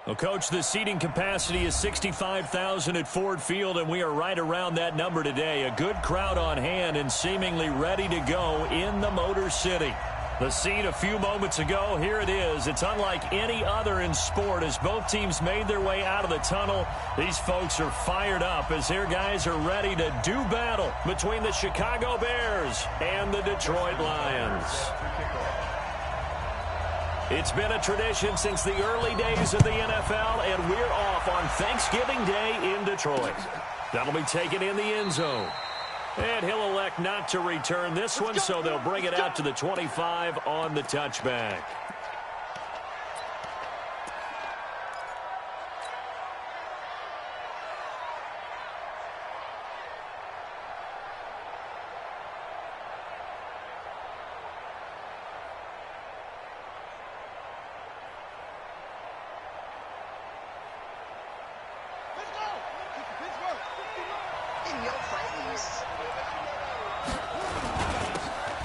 Well, Coach, the seating capacity is 65,000 at Ford Field, and we are right around that number today. A good crowd on hand and seemingly ready to go in the Motor City. The scene a few moments ago, here it is. It's unlike any other in sport as both teams made their way out of the tunnel. These folks are fired up as their guys are ready to do battle between the Chicago Bears and the Detroit Lions. It's been a tradition since the early days of the NFL, and we're off on Thanksgiving Day in Detroit. That'll be taken in the end zone. And he'll elect not to return this one, so they'll bring it out to the 25 on the touchback.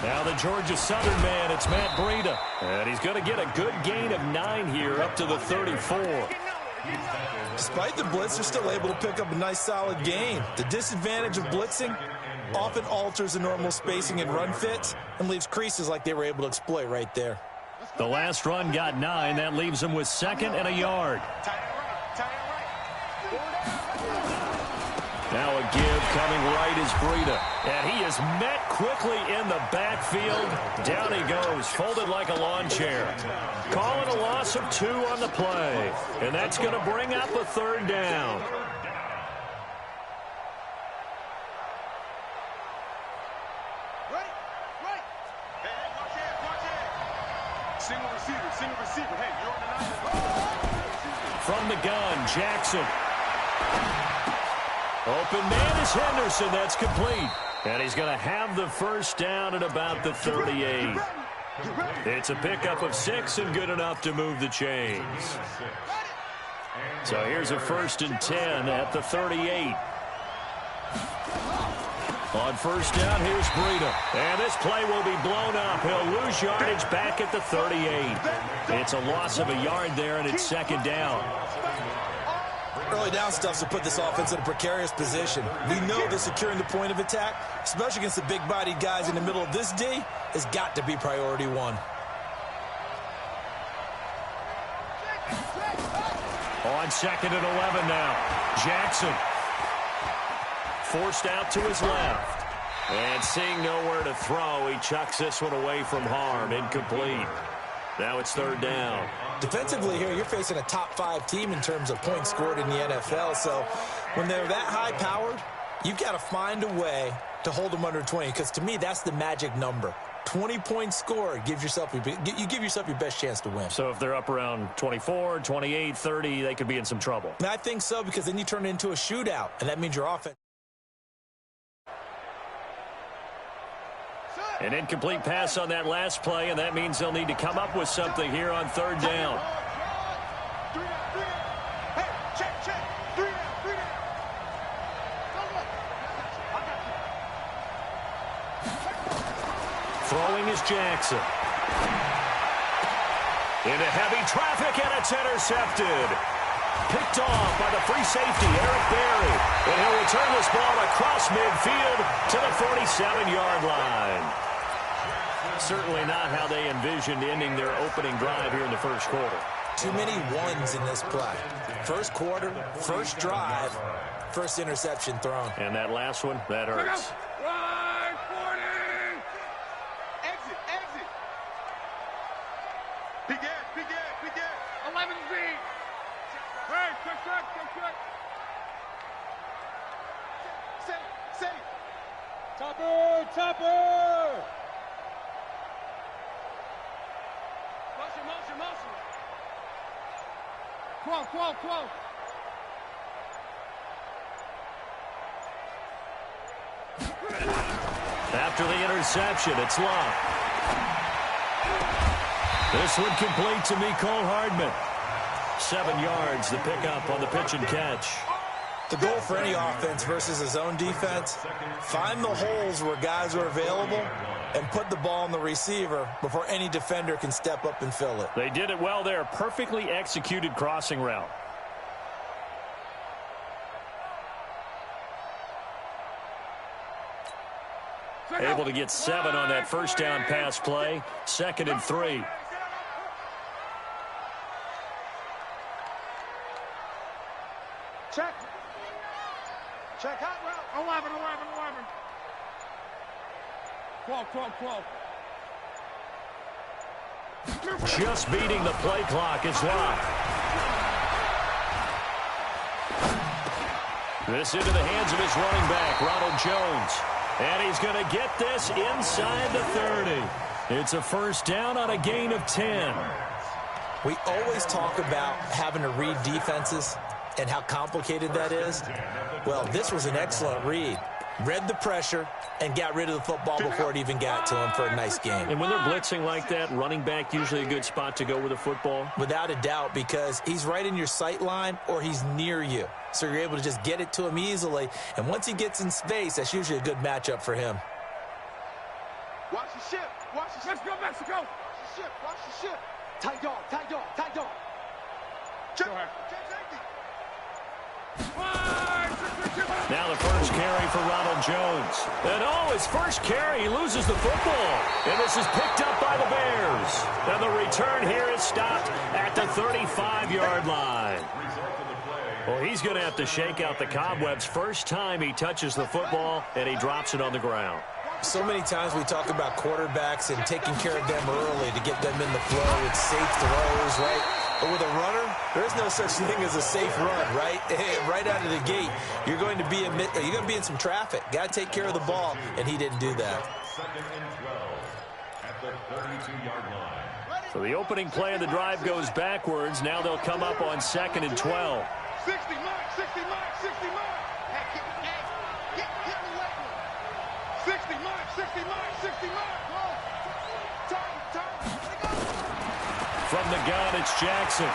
Now the Georgia Southern man, it's Matt Breida. And he's going to get a good gain of 9 here up to the 34. Despite the blitz, they're still able to pick up a nice solid gain. The disadvantage of blitzing often alters the normal spacing and run fits and leaves creases like they were able to exploit right there. The last run got 9. That leaves them with 2nd and a yard. Now a give coming right is Breida. And he is met quickly in the backfield. Down he goes, folded like a lawn chair. Calling a loss of 2 on the play. And that's going to bring up a 3rd down. Single receiver. Hey, you're on the 9. From the gun, Jackson. Open man is Henderson. That's complete. And he's going to have the 1st down at about the 38. It's a pickup of 6 and good enough to move the chains. So here's a 1st and 10 at the 38. On 1st down, here's Breida. And this play will be blown up. He'll lose yardage back at the 38. It's a loss of a yard there, and it's 2nd down. Early down stuff to put this offense in a precarious position. We know that securing the point of attack, especially against the big-bodied guys in the middle of this D, has got to be priority 1. On 2nd and 11 now. Jackson. Forced out to his left. And seeing nowhere to throw, he chucks this one away from harm. Incomplete. Now it's 3rd down. Defensively here, you're facing a top 5 team in terms of points scored in the NFL. So when they're that high-powered, you've got to find a way to hold them under 20. Because to me, that's the magic number. 20 points scored gives yourself you give yourself your best chance to win. So if they're up around 24, 28, 30, they could be in some trouble. And I think so, because then you turn it into a shootout, and that means your offense. An incomplete pass on that last play, and that means they'll need to come up with something here on 3rd down. Throwing is Jackson. Into heavy traffic, and it's intercepted. Picked off by the free safety, Eric Berry. And he'll return this ball across midfield to the 47-yard line. Certainly not how they envisioned ending their opening drive here in the 1st quarter. Too many ones in this play. 1st quarter, 1st drive, 1st interception thrown. And that last one, that hurts. Right, 40! Exit! Begin! 11 feet! Hey, check! Safe! Topper! Motion. Quo. After the interception, it's Love. This one complete to Mecole Hardman. 7 yards, the pickup on the pitch and catch. The goal for any offense versus a zone defense, find the holes where guys are available and put the ball on the receiver before any defender can step up and fill it. They did it well there. Perfectly executed crossing route. Able to get 7 on that first down pass play. 2nd and 3. Check. Check out route. 11, 11, 11. 12, 12, 12. Just beating the play clock. It's locked. This into the hands of his running back, Ronald Jones. And he's going to get this inside the 30. It's a first down on a gain of 10. We always talk about having to read defenses and how complicated that is. Well, this was an excellent read. Read the pressure and got rid of the football before it even got to him for a nice game. And when they're blitzing like that, running back usually a good spot to go with the football? Without a doubt, because he's right in your sight line or he's near you. So you're able to just get it to him easily. And once he gets in space, that's usually a good matchup for him. Watch the ship. Watch the ship. Let's go, Mexico. Watch the ship. Watch the ship. Tight dog. Tight dog. Tight dog. Check. Now the first carry for Ronald Jones. And his first carry, he loses the football. And this is picked up by the Bears. And the return here is stopped at the 35-yard line. Well, he's going to have to shake out the cobwebs first time he touches the football, and he drops it on the ground. So many times we talk about quarterbacks and taking care of them early to get them in the flow with safe throws, right? But with a runner, there's no such thing as a safe run, right? Right out of the gate, you're going to be in some traffic. Got to take care of the ball, and he didn't do that. 2nd and 12 at the 32-yard line. So the opening play of the drive goes backwards. Now they'll come up on 2nd and 12. 60 mark, 60 mark, 60 mark. Hey, get the left one. 60 mark, 60 mark, 60 mark. From the gun, it's Jackson.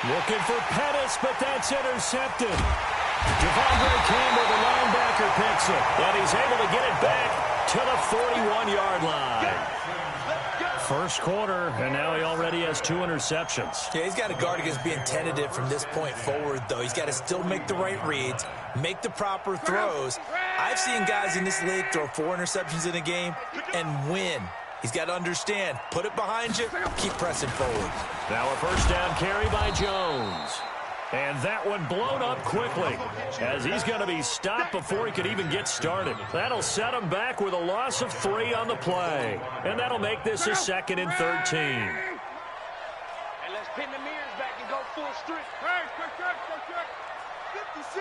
Looking for Pettis, but that's intercepted. Devondre Campbell, the linebacker, picks it. And he's able to get it back to the 41-yard line. First quarter, and now he already has 2 interceptions. Yeah, he's got to guard against being tentative from this point forward, though. He's got to still make the right reads, make the proper throws. I've seen guys in this league throw 4 interceptions in a game and win. He's got to understand, put it behind you, keep pressing forward. Now a first down carry by Jones. And that one blown up quickly as he's going to be stopped before he could even get started. That'll set him back with a loss of 3 on the play. And that'll make this a 2nd and 13. And let's pin the mirrors back and go full strength. Hey, check. 56.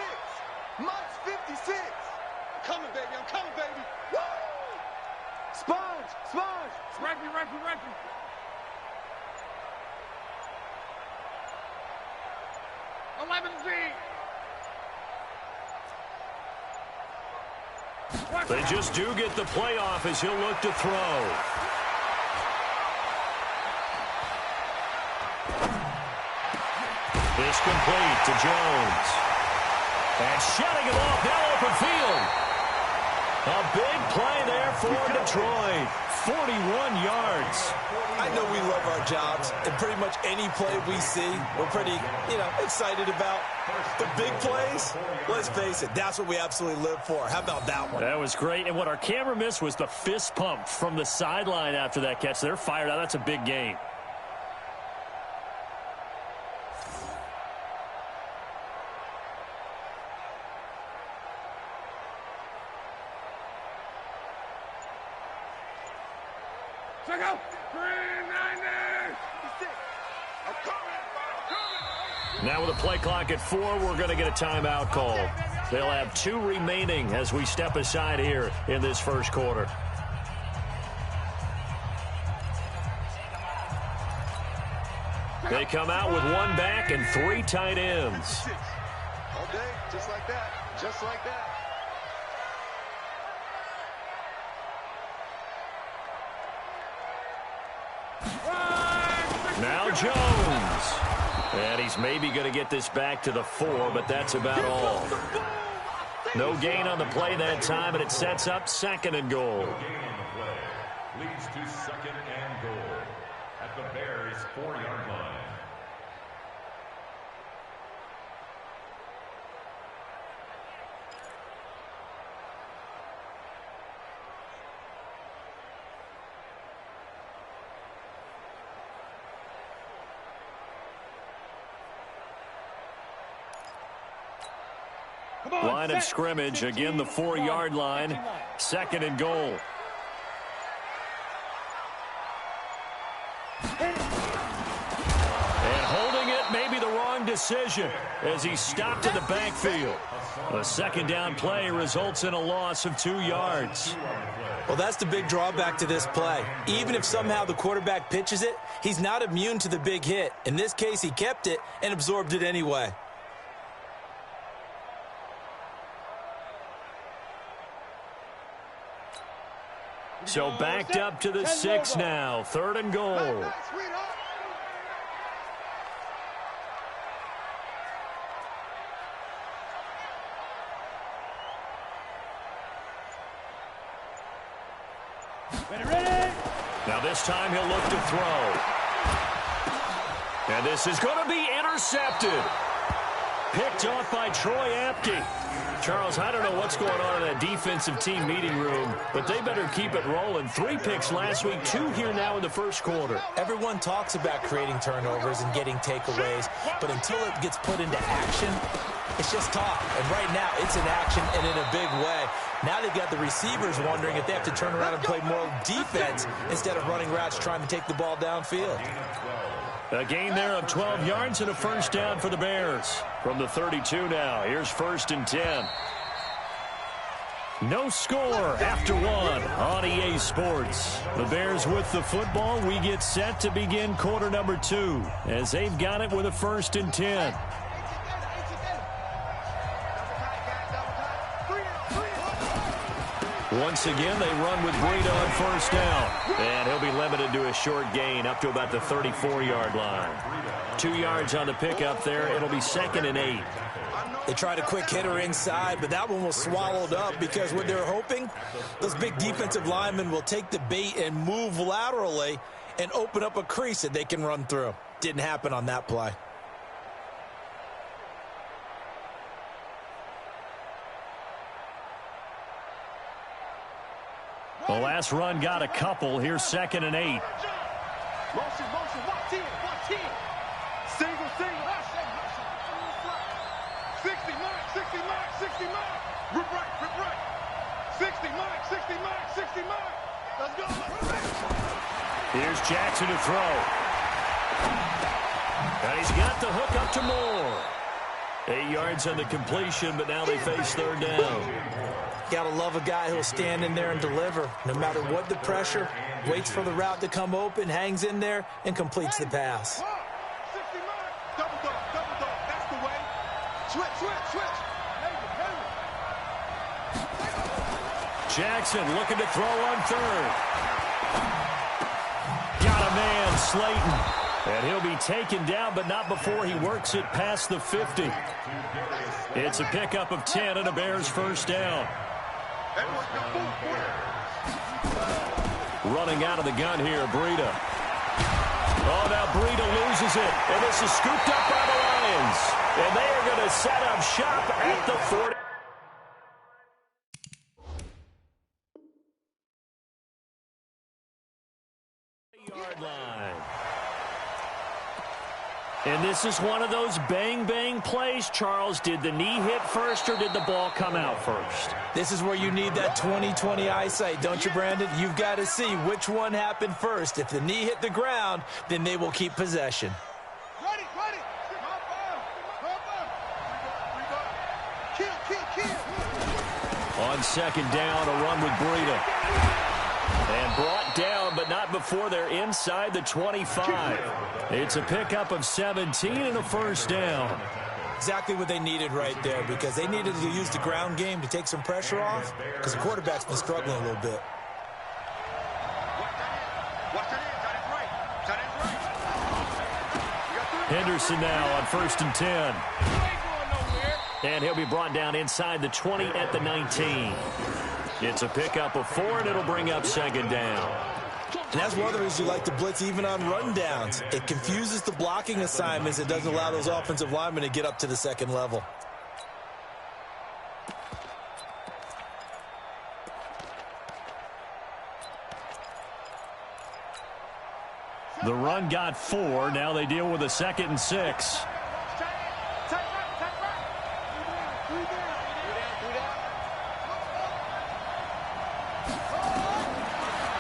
Mott's 56. I'm coming, baby. I'm coming, baby. Woo! Sponge. Reggie. 11Z. They just do get the playoff as he'll look to throw. This complete to Jones. And shutting it off, now open field. A big play there for Detroit. 41 yards. I know we love our jobs, and pretty much any play we see, we're pretty, excited about. The big plays, let's face it, that's what we absolutely live for. How about that one? That was great, and what our camera missed was the fist pump from the sideline after that catch. They're fired out. That's a big gain. Check out. 390. Now with a play clock at 4, we're going to get a timeout call. They'll have 2 remaining as we step aside here in this first quarter. They come out with 1 back and 3 tight ends. All day, just like that. Just like that. Now Jones. And he's maybe going to get this back to the 4, but that's about all. No gain on the play that time, and it sets up 2nd and goal. No gain on the play. Leads to 2nd and goal at the Bears' 4-yard line. Line of scrimmage, again the 4-yard line, 2nd and goal. And holding it may be the wrong decision as he stopped in the backfield. A 2nd down play results in a loss of 2 yards. Well, that's the big drawback to this play. Even if somehow the quarterback pitches it, he's not immune to the big hit. In this case, he kept it and absorbed it anyway. So backed up to the 6 now. 3rd and goal. Now this time he'll look to throw. And this is going to be intercepted. Picked off by Troy Apke. Charles, I don't know what's going on in that defensive team meeting room, but they better keep it rolling. 3 picks last week, 2 here now in the first quarter. Everyone talks about creating turnovers and getting takeaways, but until it gets put into action, it's just talk. And right now, it's in action and in a big way. Now they've got the receivers wondering if they have to turn around and play more defense instead of running routes trying to take the ball downfield. A gain there of 12 yards and a 1st down for the Bears. From the 32 now, here's 1st and 10. No score after 1 on EA Sports. The Bears with the football. We get set to begin quarter number 2 as they've got it with a 1st and 10. Once again, they run with Breida on 1st down. And he'll be limited to a short gain up to about the 34-yard line. 2 yards on the pickup there. It'll be 2nd and 8. They tried a quick hitter inside, but that one was swallowed up because what they're hoping, those big defensive linemen will take the bait and move laterally and open up a crease that they can run through. Didn't happen on that play. The last run got a couple. Here's 2nd and 8. Motion, motion, watch in. Single, hustle. 60 mark, 60 mark. Rip right. 60 mark. Let's go. Here's Jackson to throw. And he's got the hook up to Moore. 8 yards on the completion, but now they face 3rd down. Gotta love a guy who'll stand in there and deliver. No matter what the pressure, waits for the route to come open, hangs in there, and completes the pass. 60 mark. Double dog. That's the way. Switch. Jackson looking to throw on 3rd. Got a man, Slayton. And he'll be taken down, but not before he works it past the 50. It's a pickup of 10 and a Bears 1st down. Running out of the gun here, Breida. Oh, now Breida loses it. And this is scooped up by the Lions. And they are going to set up shop at the 40. Yard line. And this is one of those bang plays, Charles. Did the knee hit first or did the ball come out first? This is where you need that 20/20 eyesight, don't you, Brandon? You've got to see which one happened first. If the knee hit the ground, then they will keep possession. Ready. Kill. On 2nd down, a run with Breida. And brought down, but not before they're inside the 25. It's a pickup of 17 and a 1st down. Exactly what they needed right there, because they needed to use the ground game to take some pressure off, because the quarterback's been struggling a little bit. Henderson now on 1st and 10. And he'll be brought down inside the 20 at the 19. It's a pickup of 4, and it'll bring up 2nd down. And that's one of the reasons you like to blitz even on rundowns. It confuses the blocking assignments. It doesn't allow those offensive linemen to get up to the 2nd level. The run got 4. Now they deal with a 2nd and 6.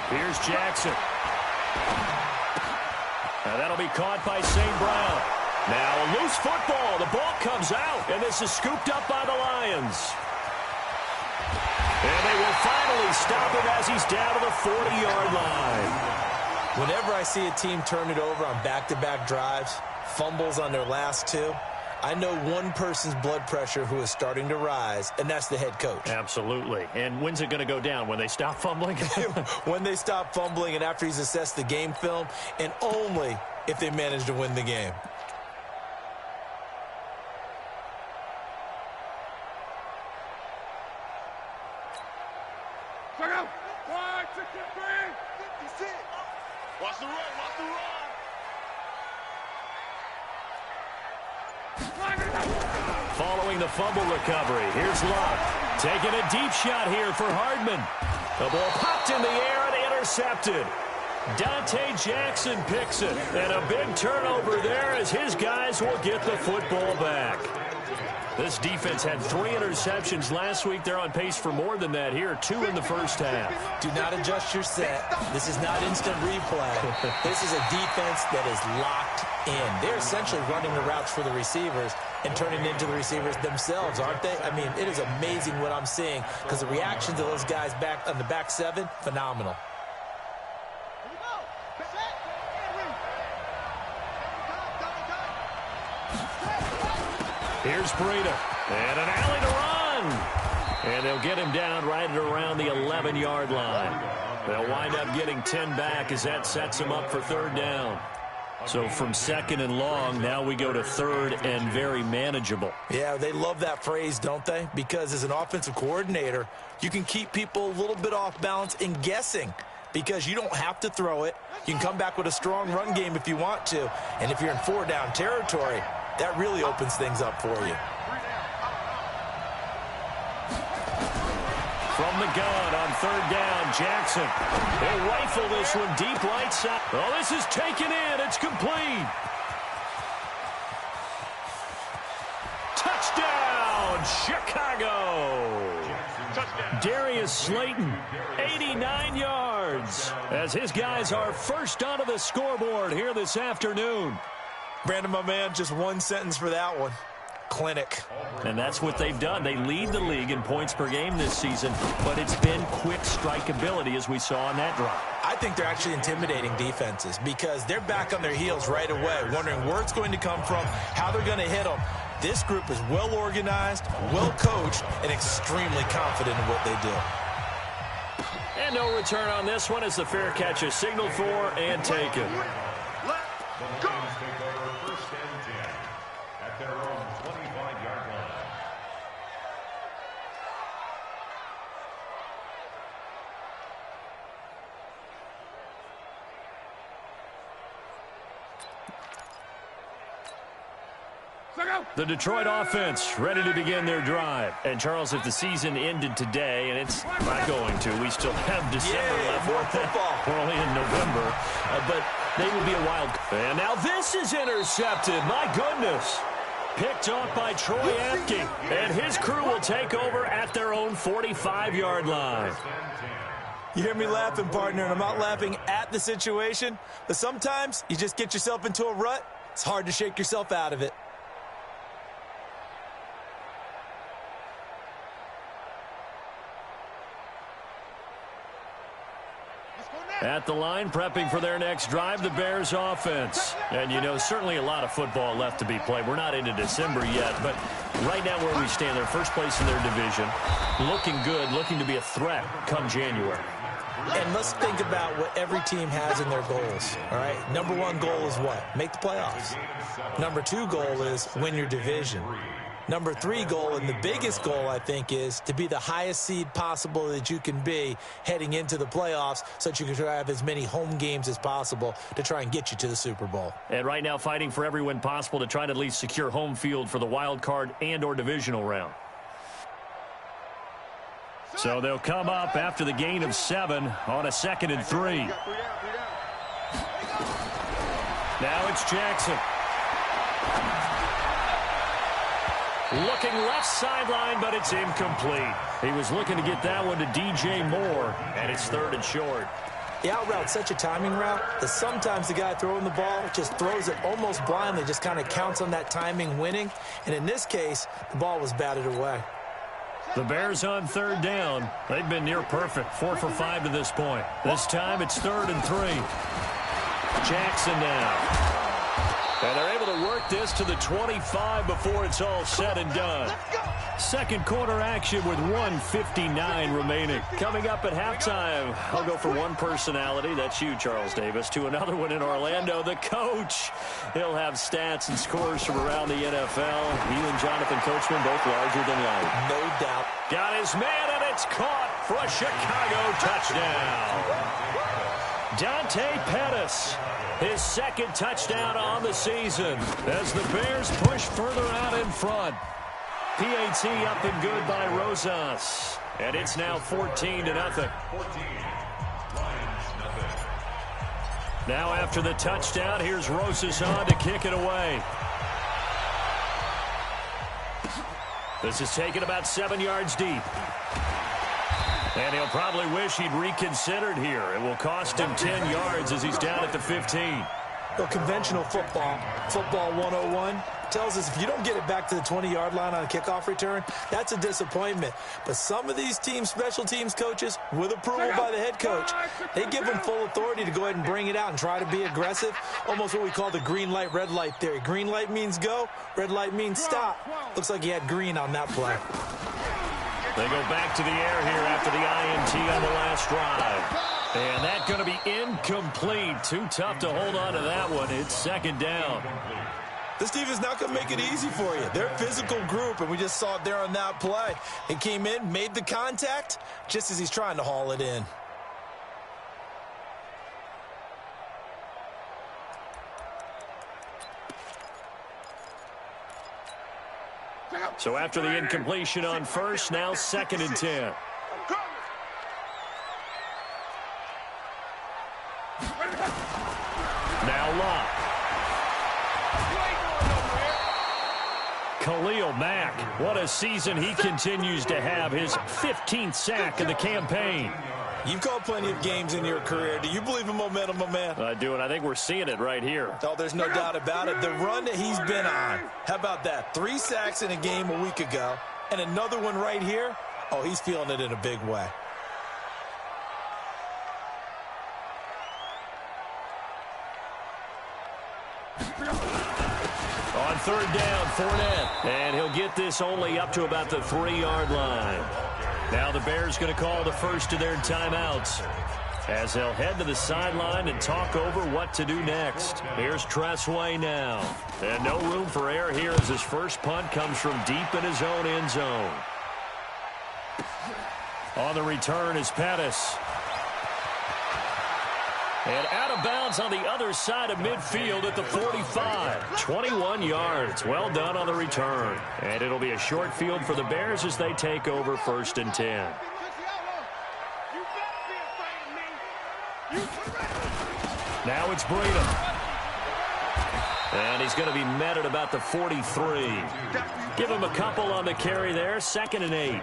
Here's Jackson. Now that'll be caught by St. Brown. Now a loose football. The ball comes out, and this is scooped up by the Lions. And they will finally stop him as he's down to the 40-yard line. Whenever I see a team turn it over on back-to-back drives, fumbles on their last 2, I know one person's blood pressure who is starting to rise, and that's the head coach. Absolutely. And when's it going to go down? When they stop fumbling? When they stop fumbling and after he's assessed the game film, and only if they manage to win the game. Watch the run, watch the run. Following the fumble recovery, here's Luck. Taking a deep shot here for Hardman. The ball popped in the air and intercepted. Dante Jackson picks it. And a big turnover there as his guys will get the football back. This defense had 3 interceptions last week. They're on pace for more than that here. 2 in the first half. Do not adjust your set. This is not instant replay. This is a defense that is locked in. They're essentially running the routes for the receivers and turning into the receivers themselves, aren't they? I mean, it is amazing what I'm seeing because the reaction to those guys back on the back 7, phenomenal. Here's Breida. And an alley to run. And they'll get him down right at around the 11-yard line. They'll wind up getting 10 back as that sets him up for 3rd down. So from 2nd and long, now we go to 3rd and very manageable. Yeah, they love that phrase, don't they? Because as an offensive coordinator, you can keep people a little bit off balance and guessing because you don't have to throw it. You can come back with a strong run game if you want to. And if you're in 4-down territory, that really opens things up for you. From the gun on 3rd down, Jackson. He'll rifle this one deep right side. Oh, this is taken in. It's complete. Touchdown, Chicago. Touchdown. Darius Slayton, 89 yards, as his guys are first onto the scoreboard here this afternoon. Brandon, my man, just one sentence for that one. Clinic. And that's what they've done. They lead the league in points per game this season, but it's been quick strike ability as we saw on that drive. I think they're actually intimidating defenses because they're back on their heels right away, wondering where it's going to come from, how they're going to hit them. This group is well organized, well coached, and extremely confident in what they do. And no return on this one as the fair catch is signaled for and taken. The Detroit offense ready to begin their drive. And, Charles, if the season ended today, and it's not going to, we still have December left. More football. We're only in November. But they will be a wild. And now this is intercepted. My goodness. Picked off by Troy Apke. And his crew will take over at their own 45-yard line. You hear me laughing, partner, and I'm not laughing at the situation. But sometimes you just get yourself into a rut. It's hard to shake yourself out of it. At the line, prepping for their next drive, the Bears offense. And, you know, certainly a lot of football left to be played. We're not into December yet, but right now where we stand, they're first place in their division. Looking good, looking to be a threat come January. And let's think about what every team has in their goals, all right? Number one goal is what? Make the playoffs. Number two goal is win your division. Number three goal, and the biggest goal, I think, is to be the highest seed possible that you can be heading into the playoffs so that you can try to have as many home games as possible to try and get you to the Super Bowl. And right now fighting for every win possible to try to at least secure home field for the wild card and or divisional round. So they'll come up after the gain of 7 on a 2nd and 3. Now it's Jackson. Looking left sideline, but it's incomplete. He was looking to get that one to DJ Moore, and it's 3rd and short. The out route's such a timing route that sometimes the guy throwing the ball just throws it almost blindly, just kind of counts on that timing winning. And in this case, the ball was batted away. The Bears on 3rd down. They've been near perfect, 4 for 5 to this point. This time it's 3rd and 3. Jackson now. And they're able to work this to the 25 before it's all said and done. Second quarter action with 1:59 remaining. Coming up at halftime, I'll go for one personality. That's you, Charles Davis. To another one in Orlando, the coach. He'll have stats and scores from around the NFL. He and Jonathan Coachman both larger than life. No doubt. Got his man, and it's caught for a Chicago touchdown. Dante Pettis. His 2nd touchdown on the season as the Bears push further out in front. PAT up and good by Rosas. And it's now 14-0. Now after the touchdown, here's Rosas on to kick it away. This is taken about 7 yards deep. And he'll probably wish he'd reconsidered here. It will cost him 10 yards as he's down at the 15. Well, conventional football 101, tells us if you don't get it back to the 20-yard line on a kickoff return, that's a disappointment. But some of these teams, special teams coaches, with approval by the head coach, they give them full authority to go ahead and bring it out and try to be aggressive. Almost what we call the green light, red light theory. Green light means go, red light means stop. Looks like he had green on that play. They go back to the air here after the INT on the last drive. And that's going to be incomplete. Too tough to hold on to that one. It's 2nd down. This defense not going to make it easy for you. They're a physical group, and we just saw it there on that play. He came in, made the contact, just as he's trying to haul it in. So after the incompletion on first, now 2nd and 10. Now Locke. Khalil Mack, what a season he continues to have. His 15th sack of the campaign. You've called plenty of games in your career. Do you believe in momentum, my man? I do, and I think we're seeing it right here. Oh, there's no doubt about it. The run that he's been on, how about that? 3 sacks in a game a week ago, and another one right here. Oh, he's feeling it in a big way. On 3rd down, Fournette. And he'll get this only up to about the 3-yard line. Now the Bears going to call the first of their timeouts as they'll head to the sideline and talk over what to do next. Here's Tressway now. And no room for error here as his first punt comes from deep in his own end zone. On the return is Pettis. And out of bounds on the other side of midfield at the 45. 21 yards. Well done on the return. And it'll be a short field for the Bears as they take over 1st and 10. Now it's Breedham. And he's going to be met at about the 43. Give him a couple on the carry there. 2nd and 8.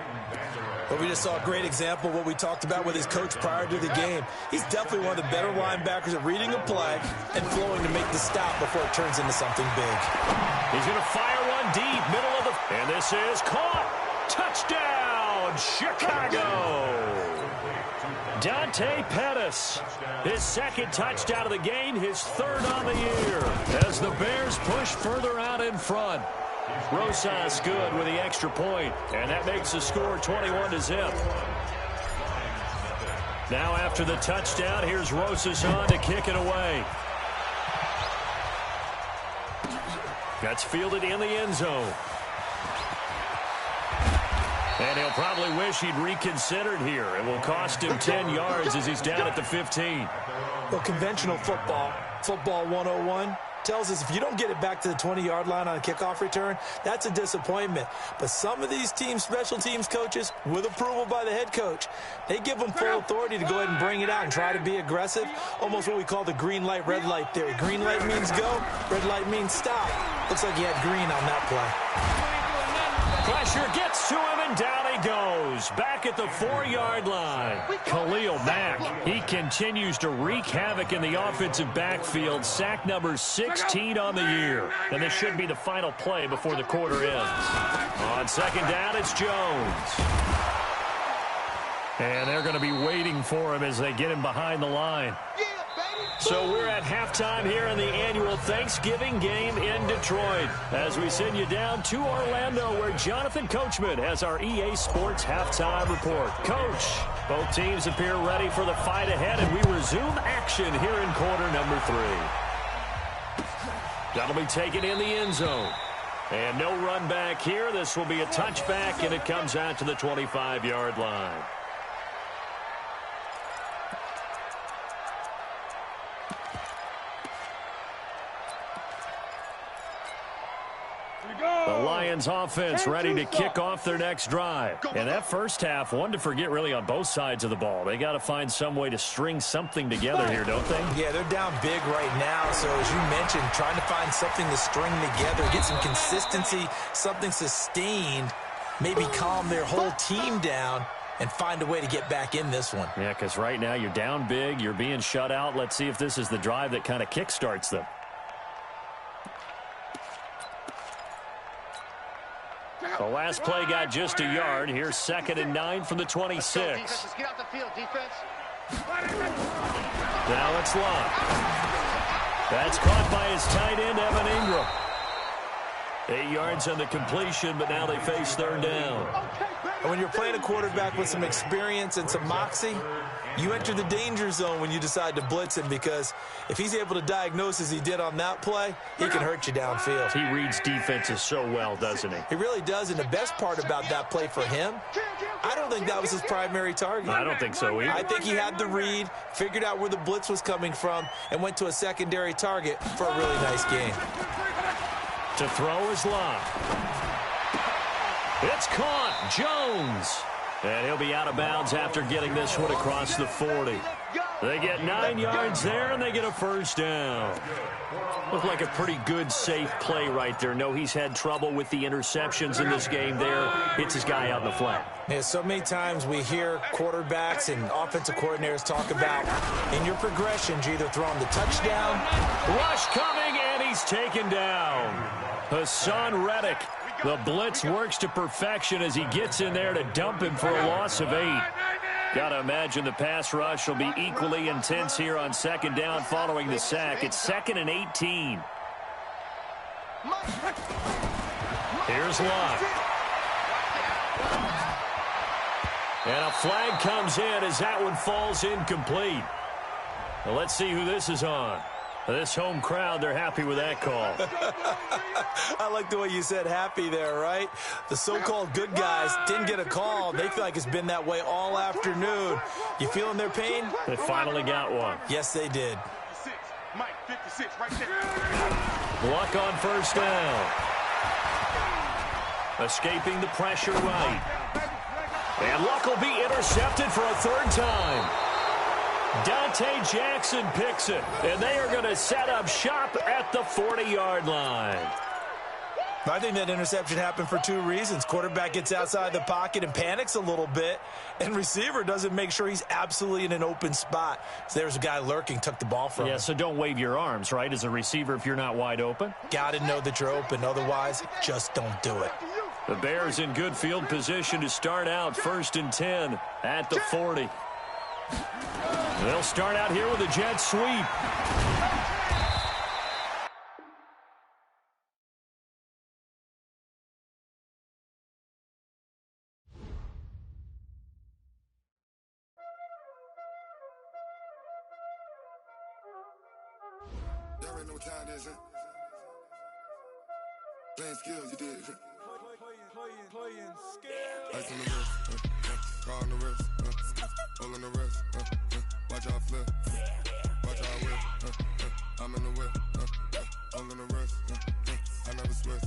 But we just saw a great example of what we talked about with his coach prior to the game. He's definitely one of the better linebackers at reading a play and flowing to make the stop before it turns into something big. He's going to fire one deep, middle of the... And this is caught. Touchdown, Chicago. Dante Pettis, his 2nd touchdown of the game, his 3rd on the year. As the Bears push further out in front. Rosas good with the extra point, and that makes the score 21-0. Now after the touchdown, here's Rosas on to kick it away. That's fielded in the end zone. And he'll probably wish he'd reconsidered here. It will cost him 10 yards as he's down at the 15. Well, conventional football 101, tells us if you don't get it back to the 20-yard line on a kickoff return, that's a disappointment. But some of these teams, special teams coaches, with approval by the head coach, they give them full authority to go ahead and bring it out and try to be aggressive, almost what we call the green light, red light theory. Green light means go, red light means stop. Looks like he had green on that play. Pressure gets to him, and down he goes. Back at the 4-yard line. Khalil Mack, he continues to wreak havoc in the offensive backfield. Sack number 16 on the year. And this should be the final play before the quarter ends. On second down, it's Jones. And they're going to be waiting for him as they get him behind the line. So we're at halftime here in the annual Thanksgiving game in Detroit as we send you down to Orlando where Jonathan Coachman has our EA Sports halftime report. Coach, both teams appear ready for the fight ahead, and we resume action here in quarter number 3. That'll be taken in the end zone. And no run back here. This will be a touchback, and it comes out to the 25-yard line. The Lions offense ready to kick off their next drive. And that first half, one to forget really on both sides of the ball. They got to find some way to string something together here, don't they? Yeah, they're down big right now. So as you mentioned, trying to find something to string together, get some consistency, something sustained, maybe calm their whole team down and find a way to get back in this one. Yeah, because right now you're down big, you're being shut out. Let's see if this is the drive that kind of kickstarts them. The last play got just a yard. Here's 2nd and 9 from the 26. Get out the field, defense. Now it's Locke. That's caught by his tight end, Evan Ingram. 8 yards on the completion, but now they face 3rd down. And when you're playing a quarterback with some experience and some moxie, you enter the danger zone when you decide to blitz him, because if he's able to diagnose as he did on that play, he can hurt you downfield. He reads defenses so well, doesn't he? He really does, and the best part about that play for him, I don't think that was his primary target. I don't think so either. I think he had the read, figured out where the blitz was coming from, and went to a secondary target for a really nice game. To throw is Locke. It's caught. Jones. And he'll be out of bounds after getting this one across the 40. They get 9 yards there, and they get a first down. Looked like a pretty good, safe play right there. No, he's had trouble with the interceptions in this game there. Hits his guy out in the flat. Yeah, so many times we hear quarterbacks and offensive coordinators talk about in your progressions, you're either throwing the touchdown. Rush coming, and he's taken down. Hassan Reddick. The blitz works to perfection as he gets in there to dump him for a loss of 8. Got to imagine the pass rush will be equally intense here on 2nd down following the sack. It's 2nd and 18. Here's Locke. And a flag comes in as that one falls incomplete. Well, let's see who this is on. This home crowd, they're happy with that call. I like the way you said happy there, right? The so-called good guys didn't get a call. They feel like it's been that way all afternoon. You feeling their pain? They finally got one. Yes, they did. Mike, 56, right there. Luck on first down. Escaping the pressure right. And Luck will be intercepted for a 3rd time. Dante Jackson picks it, and they are going to set up shop at the 40-yard line. I think that interception happened for 2 reasons. Quarterback gets outside the pocket and panics a little bit, and receiver doesn't make sure he's absolutely in an open spot. So there's a guy lurking, took the ball from him. Yeah, so don't wave your arms, right, as a receiver if you're not wide open. Got to know that you're open. Otherwise, just don't do it. The Bears in good field position to start out 1st and 10 at the 40. They'll start out here with a jet sweep. what time it is, huh? Playing skills, you did. Playing skills. Ice on the wrist, car on the wrist, hole on the wrist, watch out flip, watch out whip, I'm in the whip, hole on the wrist, I never switch,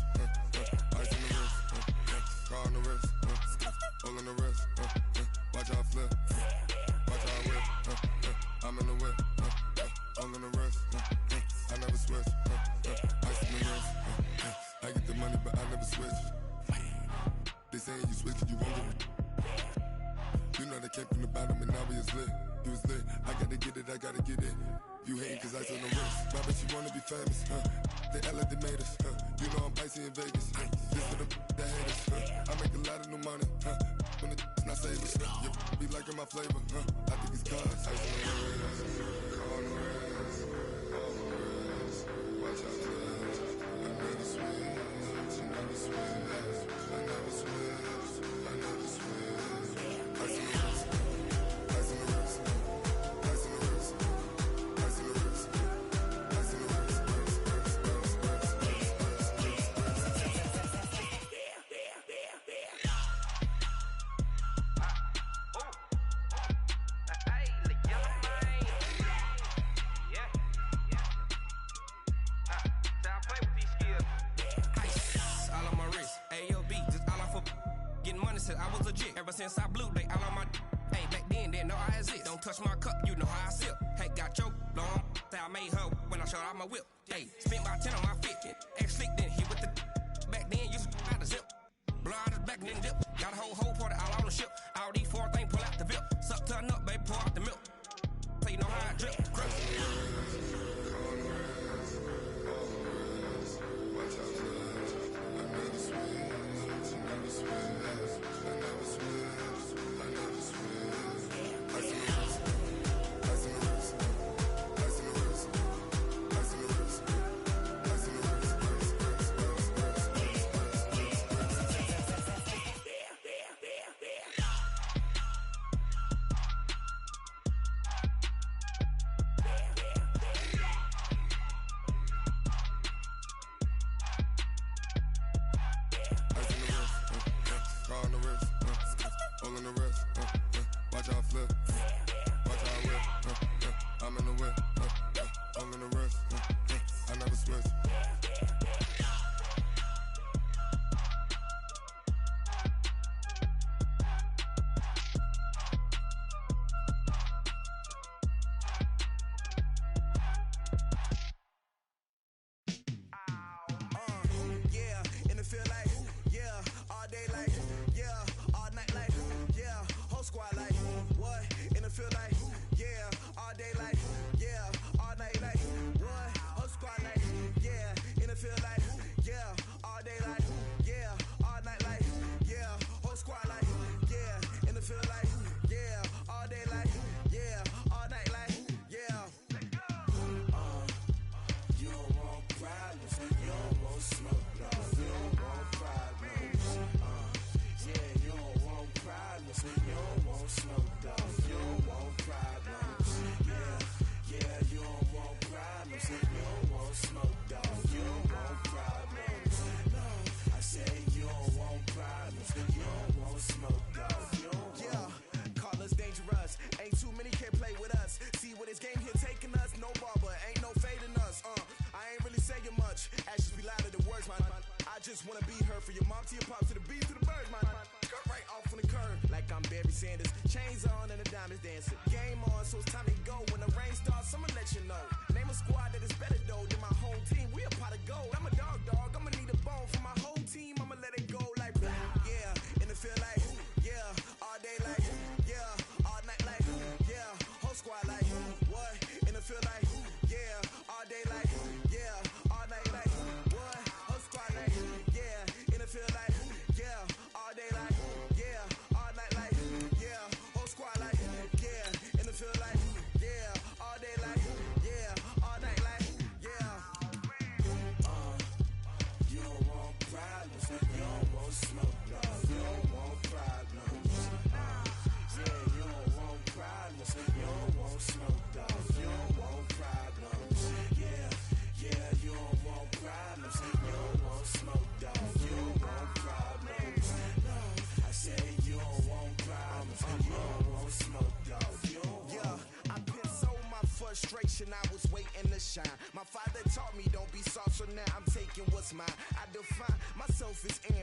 ice on the wrist, car on the wrist, hole on the wrist, watch out flip, watch out whip, I'm in the whip, hole on the wrist, I never switch, ice on the wrist, I get the money but I never switch. They saying you switch and you won't get it. You know they came from the bottom and now we is lit. You was lit, I gotta get it, I gotta get it. You hating cause ice on the wrist. My bitch, you wanna be famous, They act like they made us, You know I'm icy in Vegas, This for the that hate us, I make a lot of new money, When it's not savers, You be liking my flavor, I think it's cause. Ice on the wrist, on the wrist, on the wrist. Watch out, cause I never switch, I never switch. I never switch, I never switch. Ice on the wrist, ice on the wrist, ice on the wrist, ice on the wrist, ice on the wrist, I was legit. Ever since I blew, they all on my hey, back then, didn't know I exist. Don't touch my cup, you know how I sip. Hey, got your long, I made her when I showed out my whip. Hey, spent about 10 on my 50. Ex-slick, then hit with the back then, used to out the zip. Blow out his back, then dip. Got a whole party all on the ship. All these four things, pull out the VIP. Suck to a nut, baby, pour out the milk. So you know how I drip. Crush.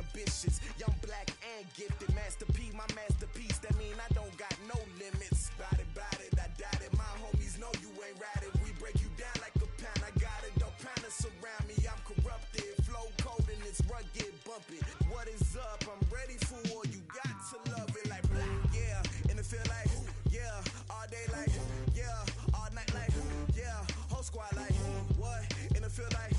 ambitious. Young, black, and gifted. Master P, my masterpiece. That mean I don't got no limits. Bout it, I doubt it. My homies know you ain't ratted. We break you down like a pound. I got it, don't pound us around me. I'm corrupted. Flow cold and it's rugged, bumpy. What is up? I'm ready for war. You got to love it like, yeah. And it feel like, yeah. All day like, yeah. All night like, yeah. Whole squad like, what? And it feel like,